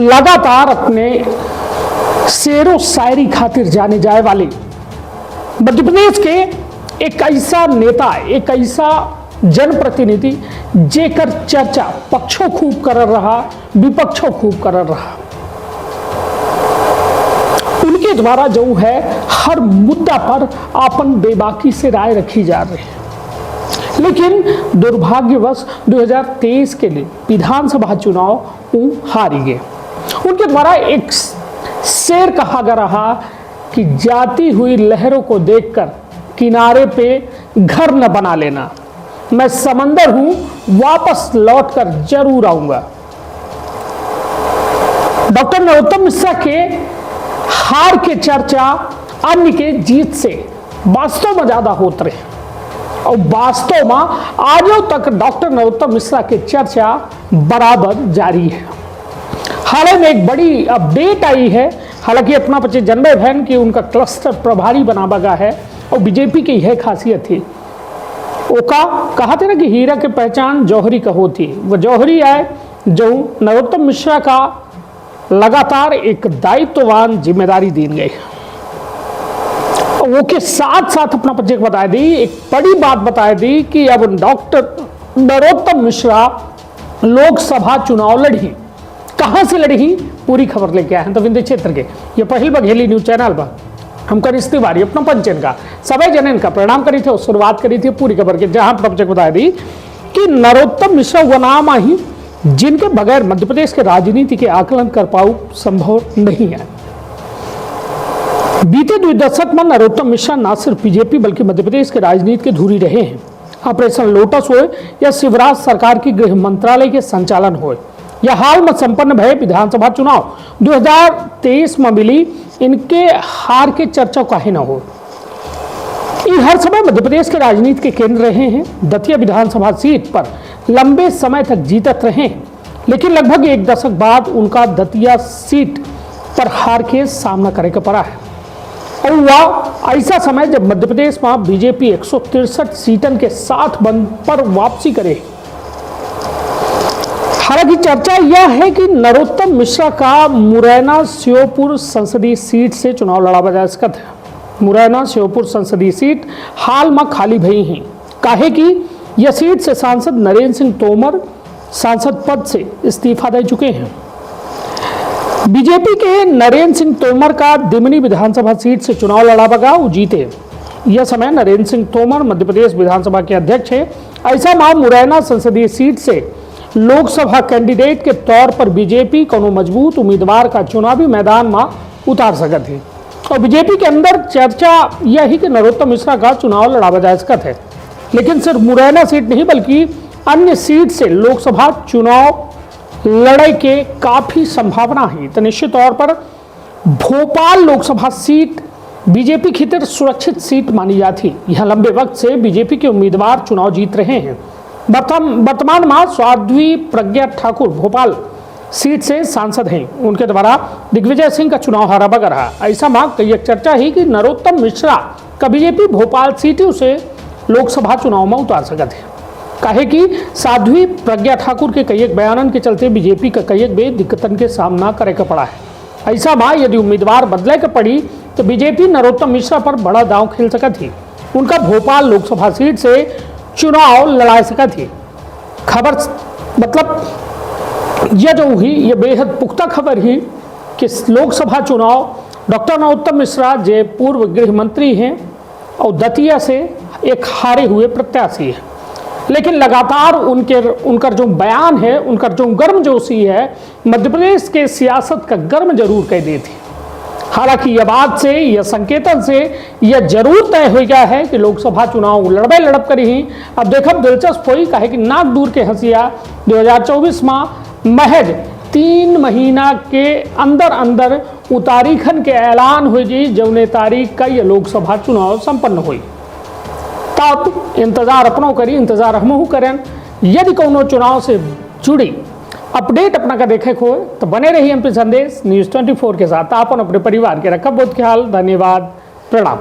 लगातार अपने शेरो शायरी खातिर जाने जाए वाले मध्य प्रदेश के एक ऐसा नेता, एक ऐसा जनप्रतिनिधि जेकर चर्चा पक्षों खूब कर रहा, विपक्षों खूब कर रहा, उनके द्वारा जो है हर मुद्दा पर आपन बेबाकी से राय रखी जा रही है। लेकिन दुर्भाग्यवश 2023 के लिए विधानसभा चुनाव वो हारी गए। उनके द्वारा एक शेर कहा जा रहा कि जाती हुई लहरों को देखकर किनारे पे घर न बना लेना, मैं समंदर हूं वापस लौटकर जरूर आऊंगा। डॉक्टर नरोत्तम मिश्रा के हार के चर्चा अन्य के जीत से वास्तव में ज्यादा होते रहे और वास्तव में आजो तक डॉक्टर नरोत्तम मिश्रा की चर्चा बराबर जारी है। हाल ही में एक बड़ी अपडेट आई है, हालांकि अपना 25 जनवरी बहन की उनका क्लस्टर प्रभारी बना बगा है और बीजेपी की यह खासियत थी। ओका कहा थे ना कि हीरा की पहचान जौहरी का होती, वो जौहरी आए जो नरोत्तम मिश्रा का लगातार एक दायित्ववान जिम्मेदारी दी गई। वो के साथ साथ अपना प्रोजेक्ट बता दी, एक बड़ी बात बता दी कि अब डॉक्टर नरोत्तम मिश्रा लोकसभा चुनाव लड़ी। कहां से लड़ी पूरी खबर लेके आए हैं तो विंध्य क्षेत्र के ये पहल बघेली न्यूज चैनल पर हम करीस तिवारी अपना पंचन का सभी जनन का प्रणाम करी थे और शुरुआत करी थी पूरी खबर के, जहां प्रोजेक्ट बता दी कि नरोत्तम मिश्रा वो नाम आई जिनके बगैर मध्य प्रदेश के राजनीति के आकलन कर पाऊ संभव नहीं है। बीते 2 दशक में नरोत्तम मिश्रा न सिर्फ बीजेपी बल्कि मध्य प्रदेश के राजनीति के धुरी रहे हैं। ऑपरेशन लोटस हो या शिवराज सरकार की गृह मंत्रालय के संचालन हो या हाल में संपन्न भय विधानसभा चुनाव 2023 में मिली इनके हार के चर्चा काहे न हो। ये हर समय मध्य प्रदेश के राजनीति के केंद्र रहे हैं। दतिया विधानसभा सीट पर लंबे समय तक जीतत रहे हैं, लेकिन लगभग 1 दशक बाद उनका दतिया सीट पर हार के सामना करे का पड़ा है। और वह ऐसा समय जब मध्य प्रदेश में बीजेपी 163 सीटन के साथ बंद पर वापसी करे। हालांकि चर्चा यह है कि नरोत्तम मिश्रा का मुरैना श्योपुर संसदीय सीट से चुनाव लड़ा जा सकता है। मुरैना श्योपुर संसदीय सीट हाल में खाली भई है, काहे कि यह सीट से सांसद नरेंद्र सिंह तोमर सांसद पद से इस्तीफा दे चुके हैं। बीजेपी के नरेंद्र सिंह तोमर का दिमनी विधानसभा सीट से चुनाव लड़ा बगा, वो जीते। यह समय नरेंद्र सिंह तोमर मध्य प्रदेश विधानसभा के अध्यक्ष है। ऐसा मां मुरैना संसदीय सीट से लोकसभा कैंडिडेट के तौर पर बीजेपी कोनो मजबूत उम्मीदवार का चुनावी मैदान में उतार सकत है। और बीजेपी के अंदर चर्चा यह है कि नरोत्तम मिश्रा का चुनाव लड़ा जा सकत है। लेकिन सिर्फ मुरैना सीट नहीं बल्कि अन्य सीट से लोकसभा चुनाव लड़ाई के काफी संभावना है। तो निश्चित तौर पर भोपाल लोकसभा सीट बीजेपी की तरफ सुरक्षित सीट मानी जाती। यहाँ लंबे वक्त से बीजेपी के उम्मीदवार चुनाव जीत रहे हैं। वर्तमान में साध्वी प्रज्ञा ठाकुर भोपाल सीट से सांसद हैं, उनके द्वारा दिग्विजय सिंह का चुनाव हारा बगा रहा। ऐसा में कई चर्चा है कि नरोत्तम मिश्रा का बीजेपी भोपाल सीट उसे लोकसभा चुनाव में उतार सकते हैं, काहे कि साध्वी प्रज्ञा ठाकुर के कई बयानन के चलते बीजेपी का कई बे दिक्कतन के सामना करे का पड़ा है। ऐसा में यदि उम्मीदवार बदले के पड़ी तो बीजेपी नरोत्तम मिश्रा पर बड़ा दांव खेल सकती। उनका भोपाल लोकसभा सीट से चुनाव लड़ा सकती। खबर मतलब यह जो हुई ये बेहद पुख्ता खबर ही कि लोकसभा चुनाव डॉक्टर नरोत्तम मिश्रा जो पूर्व गृह मंत्री हैं और दतिया से एक हारे हुए प्रत्याशी है, लेकिन लगातार उनका जो बयान है, उनका जो गर्मजोशी है मध्य प्रदेश के सियासत का गर्म जरूर कह देती। हालांकि यह बात से, यह संकेतन से यह जरूर तय हो गया है कि लोकसभा चुनाव लड़प करी ही। अब देखब दिलचस्प हुई काहे कि नाक दूर के हंसिया 2024 में महज 3 महीना के अंदर तारीखन के ऐलान हो जी जौने तारीख का यह लोकसभा चुनाव संपन्न हुई। तब इंतजार अपनों करी, इंतजार हमहू करें। यदि कोनो चुनाव से जुड़ी अपडेट अपना का देखे हो तो बने रही एमपी संदेश न्यूज़ 24 के साथ। आप अपने परिवार के रखब बहुत ख्याल। धन्यवाद, प्रणाम।